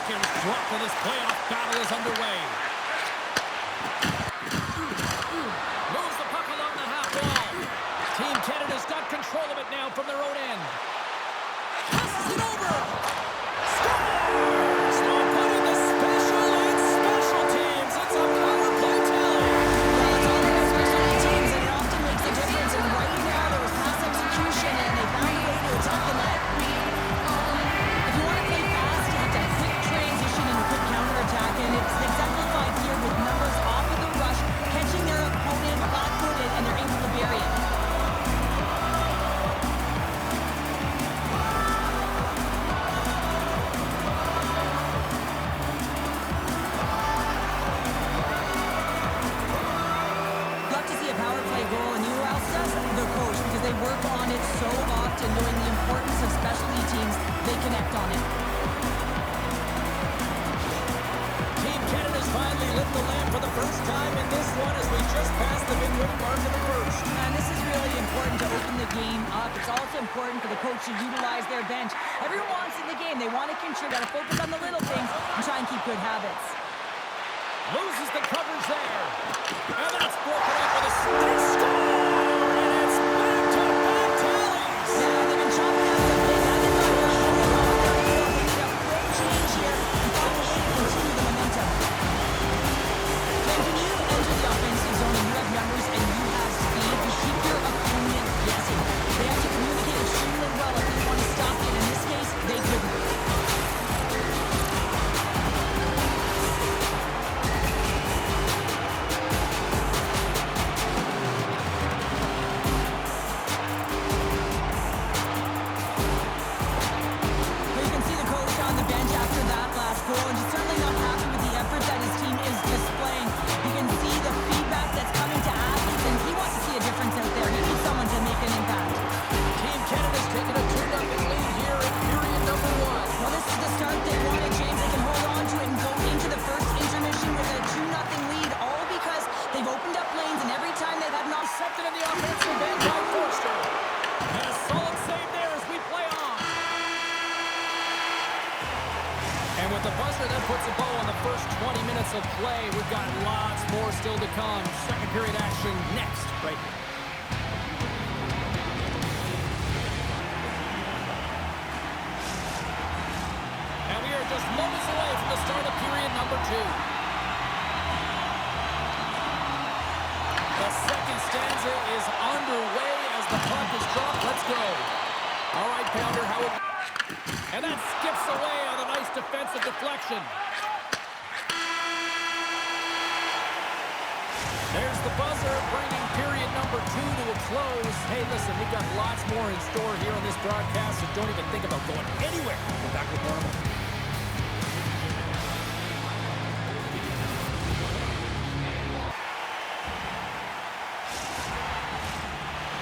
seconds dropped and this playoff battle is underway. Moves the puck along the half wall. Team Canada's got control of it now from their own end. Passes it over. Scores! No put in the special and special teams. It's a power play tally. Well, it's all about special teams, and it often makes a difference. And right now, there was pass execution, and they found a way to attack the net. If you want to play fast, you have to have quick transition and a quick counterattack, and it's exemplified here with numbers off of the rush, catching their opponent flat-footed, and they're able to bury it. They work on it so often, knowing the importance of specialty teams. They connect on it. Team Canada's finally lit the lamp for the first time in this one as we just passed the midway mark of the first. And this is really important to open the game up. It's also important for the coach to utilize their bench. Everyone wants in the game. They want to contribute, to focus on the little things and try and keep good habits. Loses the coverage there. And then it's broken up with a score! Of play. We've got lots more still to come. Second period action next, right here. And we are just moments away from the start of period number 2. The second stanza is underway as the puck is dropped. Let's go. All right, Pounder, and that skips away on a nice defensive deflection. There's the buzzer, bringing period number 2 to a close. Hey, listen, we've got lots more in store here on this broadcast, so don't even think about going anywhere. We're back with normal.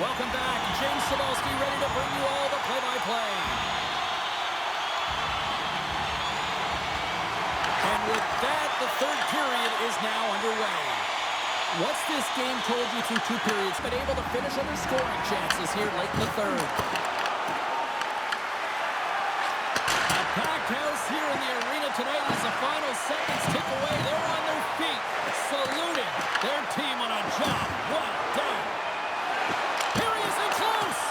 Welcome back. James Cebulski ready to bring you all the play-by-play. And with that, the third period is now underway. What's this game told you through 2 periods? Been able to finish on their scoring chances here late in the third. A packed house here in the arena tonight as the final seconds tick away. They're on their feet, saluting their team on a job well done. Here he is in close.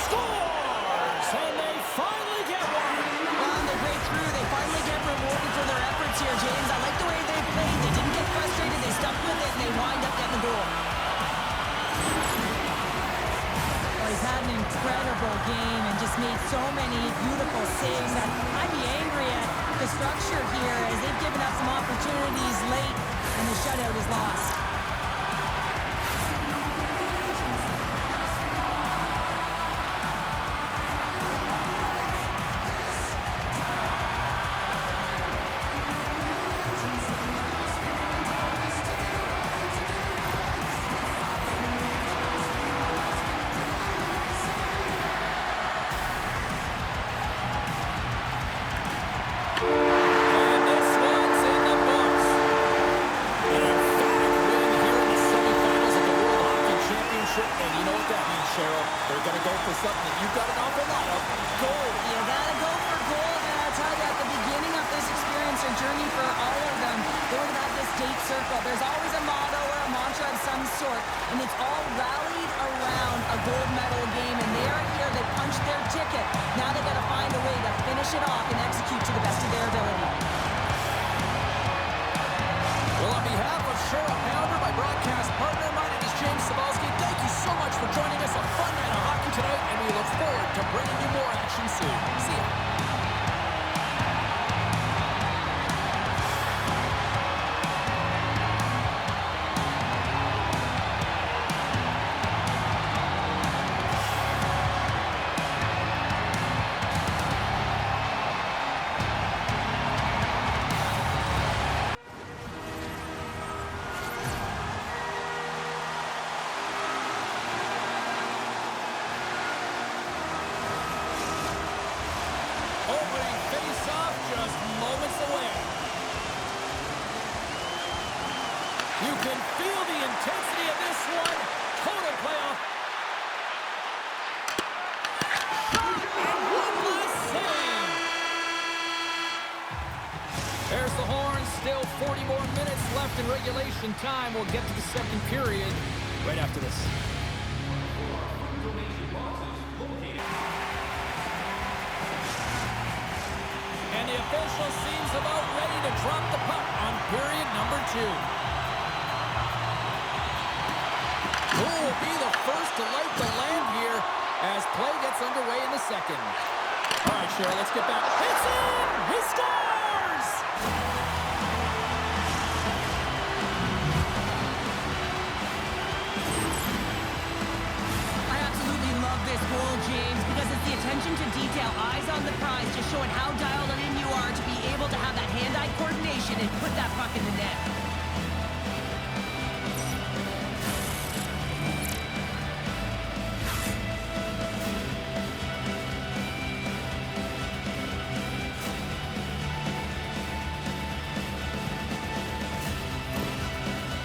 Scores! And they finally get one. Well, they break through. They finally get rewarded for their efforts here, James. I like the way they played. They didn't get frustrated. They stuck with it, and they wind up getting the goal. Well, he's had an incredible game and just made so many beautiful saves that I'd be angry at the structure here as they've given up some opportunities late, and the shutout is lost. and it's all rallied around a gold medal game, and they are here, they punched their ticket. Now they got to find a way to finish it off and execute to the best of their ability. Well, on behalf of Sheriff Pounder, my broadcast partner, my name is James Cebulski. Thank you so much for joining us. A fun night of hockey tonight, and we look forward to bringing you more action soon. See ya. Opening face-off just moments away. You can feel the intensity of this one. Total playoff. And one last save. There's the horn. Still 40 more minutes left in regulation time. We'll get to the second period right after this. And the official seems about ready to drop the puck on period number 2. Who will be the first to light the lamp here as play gets underway in the second? All right, Cheryl, let's get back. It's in! He scores! I absolutely love this goal, James, because it's the attention to detail, eyes on the prize, just showing how dialed in you are to be able to have that hand-eye coordination and put that puck in the net.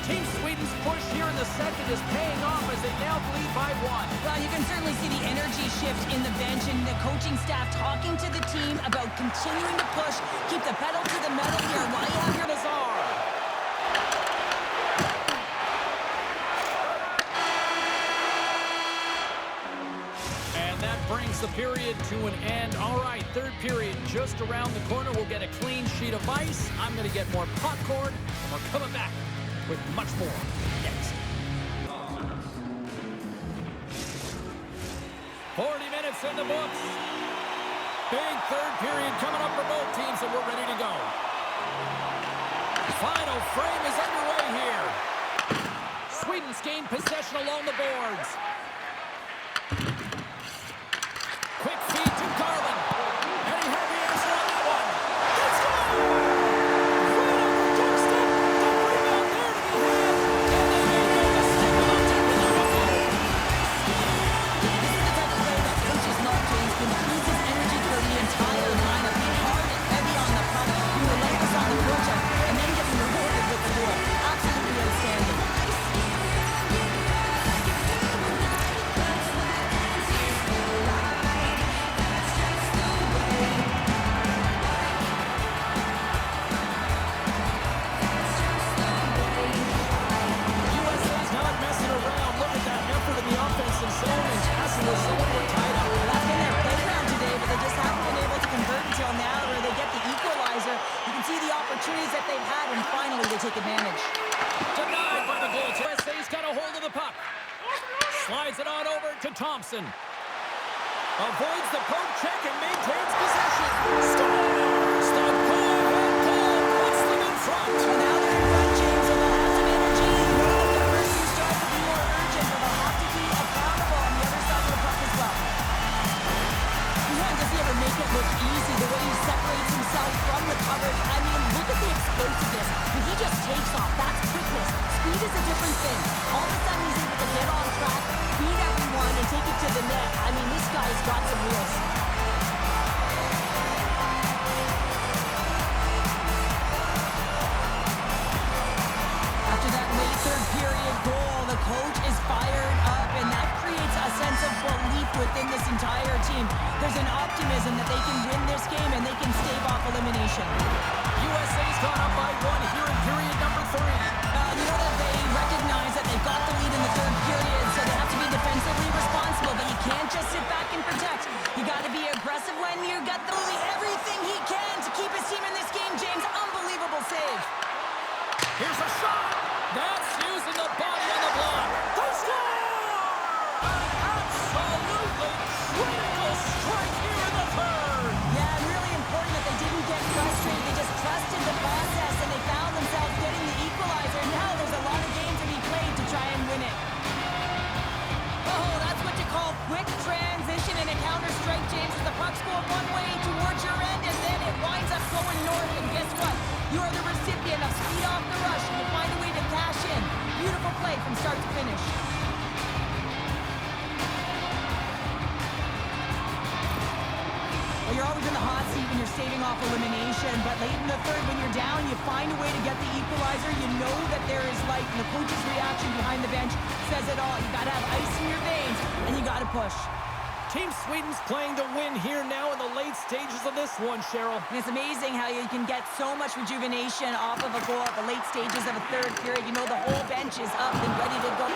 Team Sweden's push here in the second is paying off as they now lead by 1. Well, you can certainly see the energy shift in the bench and the coaching staff talking to the team about continuing to push, keep the pedal to the metal here while you have your Lazar. And that brings the period to an end. All right, third period just around the corner. We'll get a clean sheet of ice. I'm going to get more popcorn, and we're coming back with much more next. 40 minutes in the books. Big third period coming up for both teams, and we're ready to go. Final frame is underway here. Sweden's gained possession along the boards. Quick feed to Garland. And he had the answer on that one. Let's go! Right on the doorstep. The rebound there to be had. And they make it a stick on top of the ball. This is the type of play that coaches love, James, when he keeps his energy for the entire lineup, being hard and heavy on the puck, being relentless on the forecheck, and then getting rewarded with the goal. Absolutely outstanding. USA's not messing around. Look at that effort in the offensive zone and passing with someone we're tied up. Well, that's been their playground today, but they just haven't been able to convert until now where they get the equalizer. You can see the opportunities that they've had, and finally they take advantage. Denied by the goal. USA's got a hold of the puck. Slides it on over to Thompson. Avoids the poke check and maintains possession. Scores! The go-ahead goal puts them in front. And now they're in front, James, and they'll have some energy. The first few starts will be more urgent, but they'll have to be accountable on the other side of the puck as well. Man, does he ever make it look easy? The way he separates himself from the coverage. I mean, look at the explosiveness. When he just takes off, that's quickness. Speed is a different thing. All of a sudden, he's able to get on track, beat everyone, and take it to the net. I mean, this guy's got some wheels. After that late third period goal, the coach is fired up, and that creates a sense of belief within this entire team. There's an optimism that they can win this game and they can stave off elimination. USA's gone up by 1 here in period number 3. You know that they recognize that they've got the lead in the third period, so they have to be defensively responsible, but you can't just sit back and protect. You got to be aggressive when you got the lead. Everything he can to keep his team in this game, James. Unbelievable save. Here's a shot. That's using the body on the block. They score! An absolutely critical strike here in the third. Yeah, and really important that they didn't get frustrated. They just trusted the process, and they found themselves getting the equalizer. Now there's a lot of game to be played to try and win it. Oh, that's what you call quick transition and a counter-strike, James, as the puck's going one way towards your end, and then it winds up going north, and guess what? You are the recipient of speed off the rush, and you find a way to cash in. Beautiful play from start to finish. Well, you're always in the hot seat when you're staving off elimination, but late in the third, when you're down, you find a way to get the equalizer. You know that there is light, and the coach's reaction behind the bench says it all. You got to have ice in your veins, and you got to push. Team Sweden's playing to win here now in the late stages of this one, Cheryl. And it's amazing how you can get so much rejuvenation off of a goal at the late stages of a third period. You know the whole bench is up and ready to go.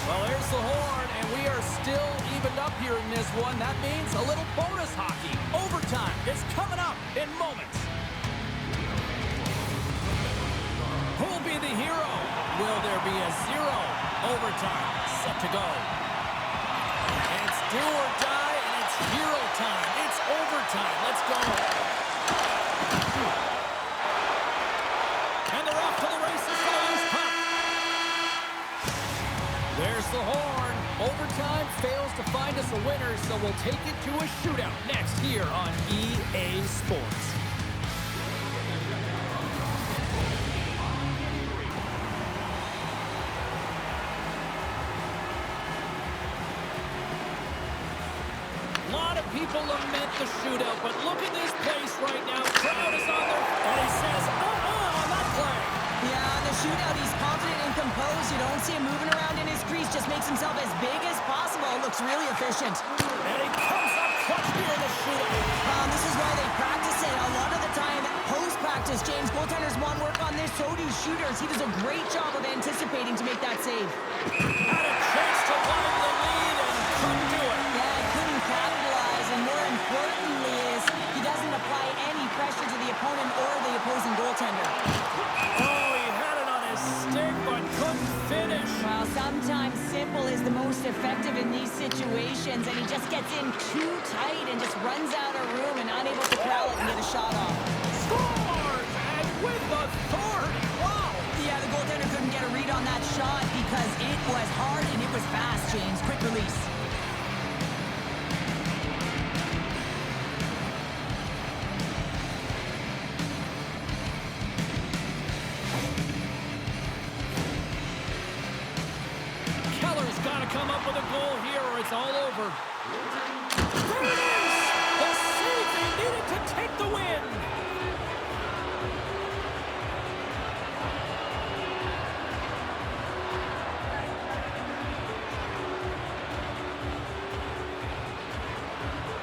Well, there's the horn, and we are still evened up here in this one. That means a little bonus hockey. Overtime is coming up in moments. Who'll be the hero? Will there be a 0? Overtime set to go. It's do or die, and it's hero time. It's overtime. Let's go. And they're off to the races for the loose puck. There's the horn. Overtime fails to find us a winner, so we'll take it to a shootout next here on EA Sports. People lament the shootout, but look at this place right now. Crowd is on their... And he says, on that play. Yeah, the shootout, he's confident and composed. You don't see him moving around in his crease. Just makes himself as big as possible. Looks really efficient. And he comes up clutch here in the shootout. This is why they practice it. A lot of the time, post-practice, James, goaltenders want work on this. So do shooters. He does a great job of anticipating to make that save. Had a chance to widen the lead and couldn't do it. Yeah, he couldn't capitalize. And more importantly is he doesn't apply any pressure to the opponent or the opposing goaltender. Oh, he had it on his stick, but couldn't finish. Well, sometimes simple is the most effective in these situations, and he just gets in too tight and just runs out of room and unable to corral it and get a shot off. Scores! And with authority! Wow! Yeah, the goaltender couldn't get a read on that shot because it was hard and it was fast, James. Quick release. Come up with a goal here or it's all over. There it is! The save they needed to take the win!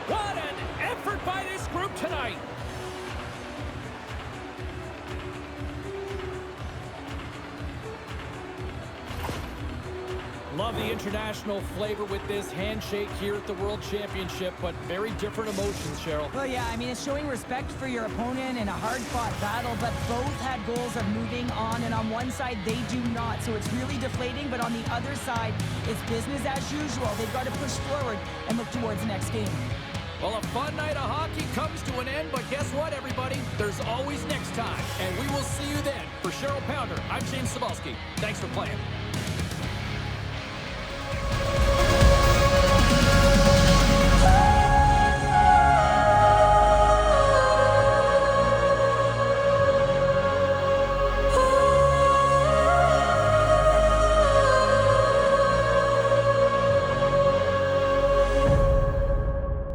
What an effort by this group tonight! Love the international flavor with this handshake here at the World Championship, but very different emotions, Cheryl. Well, yeah, I mean, it's showing respect for your opponent in a hard-fought battle, but both had goals of moving on, and on one side, they do not. So it's really deflating, but on the other side, it's business as usual. They've got to push forward and look towards the next game. Well, a fun night of hockey comes to an end, but guess what, everybody? There's always next time, and we will see you then. For Cheryl Pounder, I'm James Cebulski. Thanks for playing.